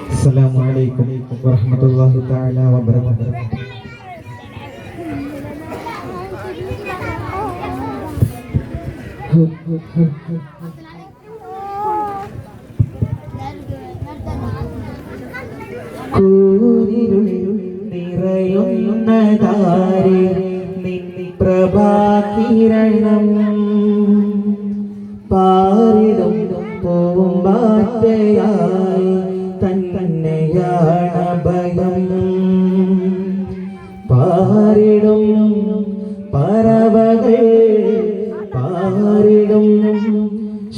Assalamu alaikum warahmatullahi ta'ala wabarakatuh. നിറയുന്നതാരേ നിൻ പ്രഭാകിരണം പാരിടും പൂമ്പാറ്റയായി തന്നെയാണ് ഭയം പാരിടും പറവകൾ പാരിടും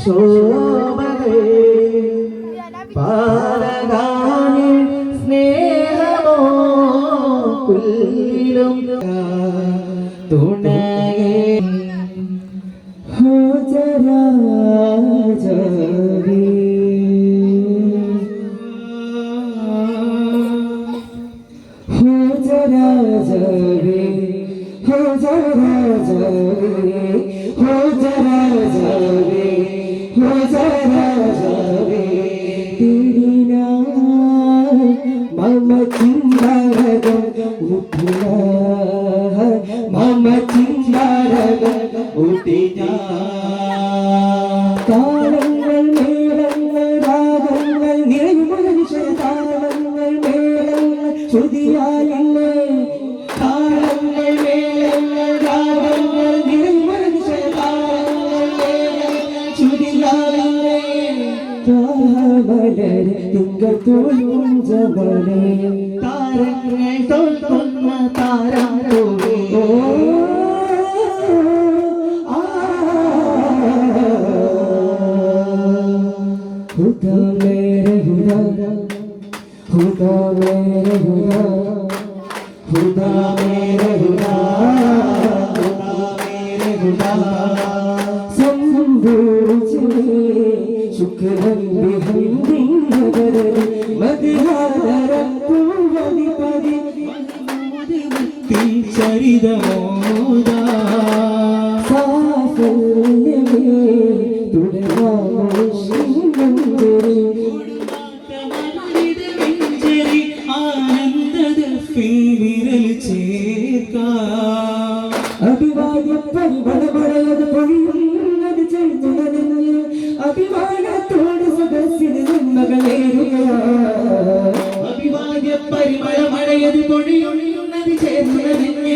ശോഭകൾ പാലകാനിൽ സ്നേഹമോ കുല്ലിലും തുണയേ ഹോജരാജവേ ഹോജരാജവേ ഹോജരാജവേ ഹോജരാജവേ ഹോജരാജവേ തിരിനാ മമ ചിന്താരകം ഉഠിന മമ ചിന്താരകം ഉഠിന താളങ്ങൾ മേളങ്ങൾ രാഗങ്ങൾ നിറയുമനുഷ്യ താളങ്ങൾ മേളങ്ങൾ ശ്രുതിയാലില്ലേ താളങ്ങൾ മേളങ്ങൾ രാഗങ്ങൾ നിറയുമനുഷ്യ താളങ്ങൾ മേളങ്ങൾ ശ്രുതിയാലില്ലേ താമലരെ തിങ്കൾ തോൽക്കുഞ്ചവരെ താരങ്ങൾ തോൽക്കുന്ന താരാരോവേ खुदा मेरे खुदा खुदा मेरे खुदा खुदा मेरे खुदा खुदा मेरे खुदा संबूझे शुक्रन बिहंदी नगर मदिहार पूवदि पदि मुदिवत्ति चरिदमोदा साफल्य में तुड़वा അഭിവാദ്യ പരിമളമഴയത് പൊഴിയുന്നത് ചെഴുതുണരുന്നു അഭിമാനത്തോട് സദസ്സിന് നന്മകളേറുകയാണ് അഭിവാദ്യ പരിമളമഴയത് പൊഴിയുന്നത് ചേർന്നുണരുന്നു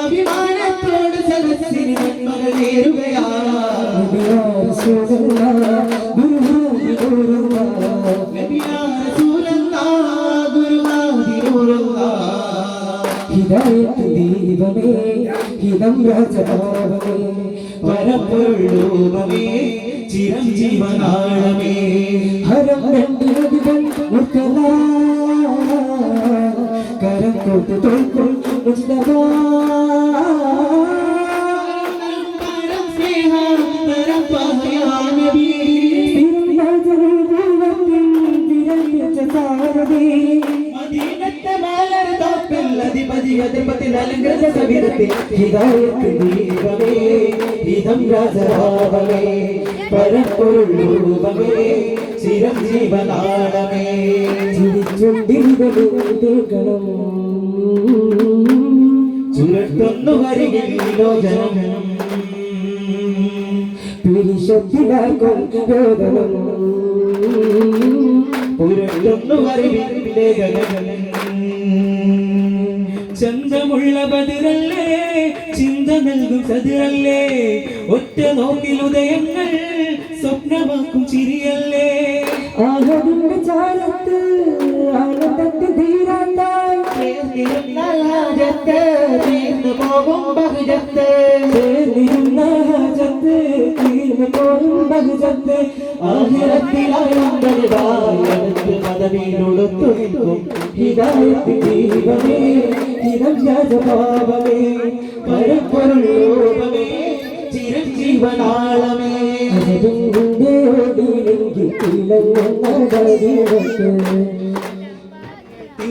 അഭിമാനത്തോട് സദസ്സിന് നന്മകളേറുകയാണ് ഹിദായത്ത് ദീപമേ ഹിതം രാജഭാവമേ പരപ്പൊരുളൂപമേ ചിരഞ്ജീവനാളമേ ഹരം രണ്ടിരവികൾ മുത്തല കരം കോർത്ത് തോൽക്കും മുസ്തഫാ പരം സ്നേഹ പരം പാഹയാനബി ഹിദായത്ത് ദീപമേ ഹിതം രാജഭാവമേ പരപ്പൊരുളൂപമേ ചിരഞ്ജീവനാളമേ ചിരിച്ചുണ്ടിരിതേക്കണം ചുരത്തൊന്നു വരികില്ലോ ജനം പിരിശത്തിലാക്കും വേദനം പുരട്ടൊന്നു വരികില്ലേ ജനം ചന്തമുള്ള ബദിറല്ലേ ചിന്ത നൽകും ചതിരല്ലേ ഒറ്റ നോക്കിൽ ഉദയങ്ങൾ സ്വപ്നമാക്കും ചിരിയല്ലേ ആഹദിന്റെ ചാരത്ത് ആനന്ദത്തിൽ തീരാത്തായി തീർന്നു പോകും ബഹുജത്ത് തീർന്നു പോകും ബഹുജത്ത് ആഹിറത്തിലായടുത്ത് പദവിയിലൊടുത്തു നിൽക്കും ഹിദായത്ത് ദീപമേ ഹിതം രാജഭാവമേ പരപ്പൊരുളൂപമേ ചിരഞ്ജീവനാളമേ ഓടിയിലെങ്കിൽ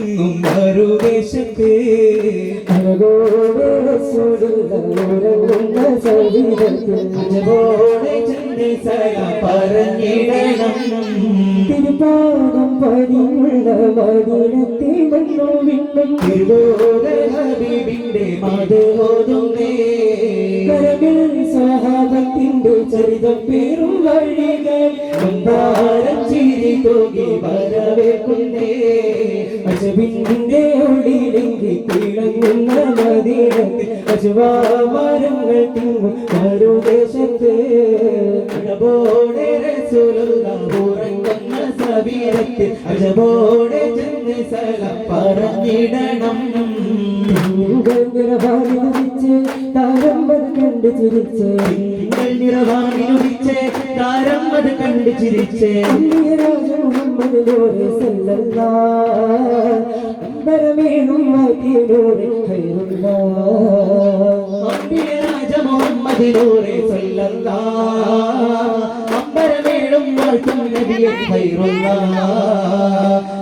തിങ്ങും മറുദേശത്ത് അജബോടെ ചെന്ന് സലാം പറഞ്ഞിടണം തിരുപാദം പതിയുള്ള മദീനത്തിൽ വന്നു വിണ്ണം ഹബീബിന്റെ മധുഹോതുന്നേ കരകിൽ സഹാബത്തിന്റെ ചരിതം പേരും വഴികൾ ചിരി തൂകി വരവേക്കുന്നേ അജബിന്റെ ഒളിയിലെങ്കി തിളങ്ങുന്ന മദീനത്തിൽ അജവാമരങ്ങൾ തിങ്ങും മറുദേശത്ത് അജബോടെ റസൂലുള്ളാഹ് ഉറങ്ങുന്ന സബീരത്തിൽ അജബോടെ ചെന്ന് സലാം പറഞ്ഞിടണം നിറവാനിച്ച് താരം അത് കണ്ട് ചിരിച്ച് നിറവാനിച്ച് താരം അത് കണ്ട് ചിരിച്ച് രാജ മുഹമ്മദിനോട് അമ്പരമേണും മാറ്റിയോട് രാജ മുഹമ്മദിനോട് അമ്പരമേളും വാഴ്ത്തും നബിയെ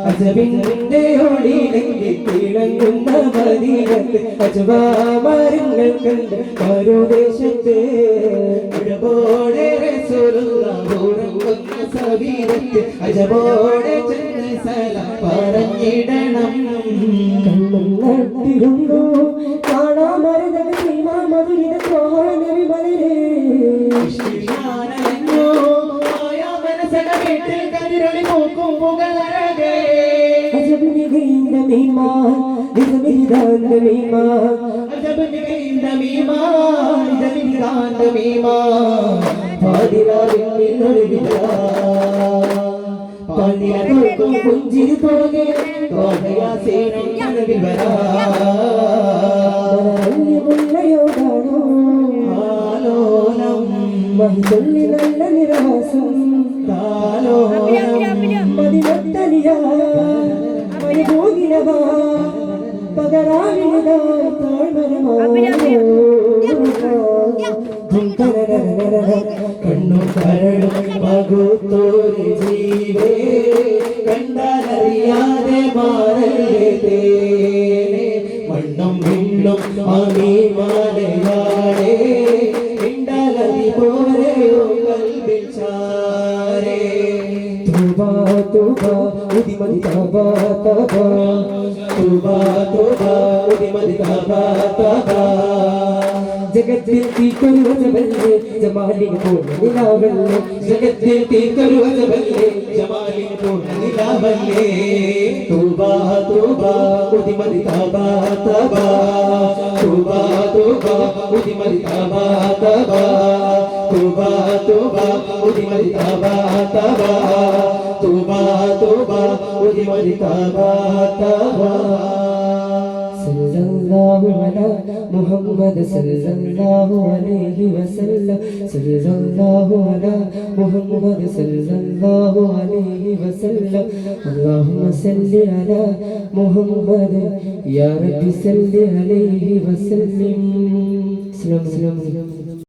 അജബിന്റെ ഒളിയിലെങ്കി തിളങ്ങുന്ന മദീനത്ത് അജവാമരങ്ങൾ കണ്ട് മറുദേശത്ത് അജബോടെ റസൂലുള്ളാഹ് ഉറങ്ങുന്ന സബീരത്ത് അജബോടെ ചെന്ന് സലാം പറഞ്ഞിടണം കണ്ണും നട്ടിരുന്നു കാണാമരുതക സീമാ മധുരിത നബി മലരേ മനസ്സകേട്ടിൽ കതിരൊളി നോക്കും പുകളരകേ അജബിനികൈന്ദ മീമാ നിസമിരിതാന്ദ മീമാ അജബിനികൈന്ദ മീമാ നിസമിരിതാന്ദ മീമാ പാതിരാവിൽ ഒരു വിതാ പാതിരാക്കും പുഞ്ചിരി പോലെ തോഹയാസീനം കനവിൽ വരാ മുല്ലയോടാണോ ആലോലം മഹിതൊല്ലി നല്ല നിരാസം മതിമത്തലിയാ മരുഭൂമിലവാ പകരാവിനതാ താഴ്വരമാ കണ്ണും കരളും പകുത്തോരു ജീവേ കണ്ടാലറിയാതെ മാറല്ലേ തേനെ മണ്ണും വിണ്ണും അമീമാലയാളേ കണ്ടാലതി പോലെയോ കൽവിൽ ചാരേ തുബാ തുബാ ഉദിമതി തബാ തബാ തുബാ തുബാ ഉദിമതി തബാ തബാ ജഗത്തിൽ തീക്കൊരു വജബല്ലേ ജമാലിന് പൂർണ്ണ നിലാവല്ലേ ജഗത്തിൽ തീർക്കൊരു വജബല്ലേ ജമാലിന് പൂർണ്ണ നിലാവല്ലേ തൂബാ തൂബാ ഉദിമതി തബാ തബാ തൂബാ തൂബാ ഉദിമതി തബാ തബാ തൂബാ തൂബാ ഉദിമതി തബാ തബാ തൂബാ തൂബാ ഉദിമതി തബാ തബാ സല്ലല്ലാഹു അലാ മുഹമ്മദ് സല്ലല്ലാഹു അലൈഹി വസല്ലം സല്ലല്ലാഹു അലാ മുഹമ്മദ് സല്ലല്ലാഹു അലൈഹി വസല്ലം അല്ലാഹുമ്മ സല്ലി അലാ മുഹമ്മദ് യാ റബ്ബി സല്ലി അലൈഹി വസല്ലം.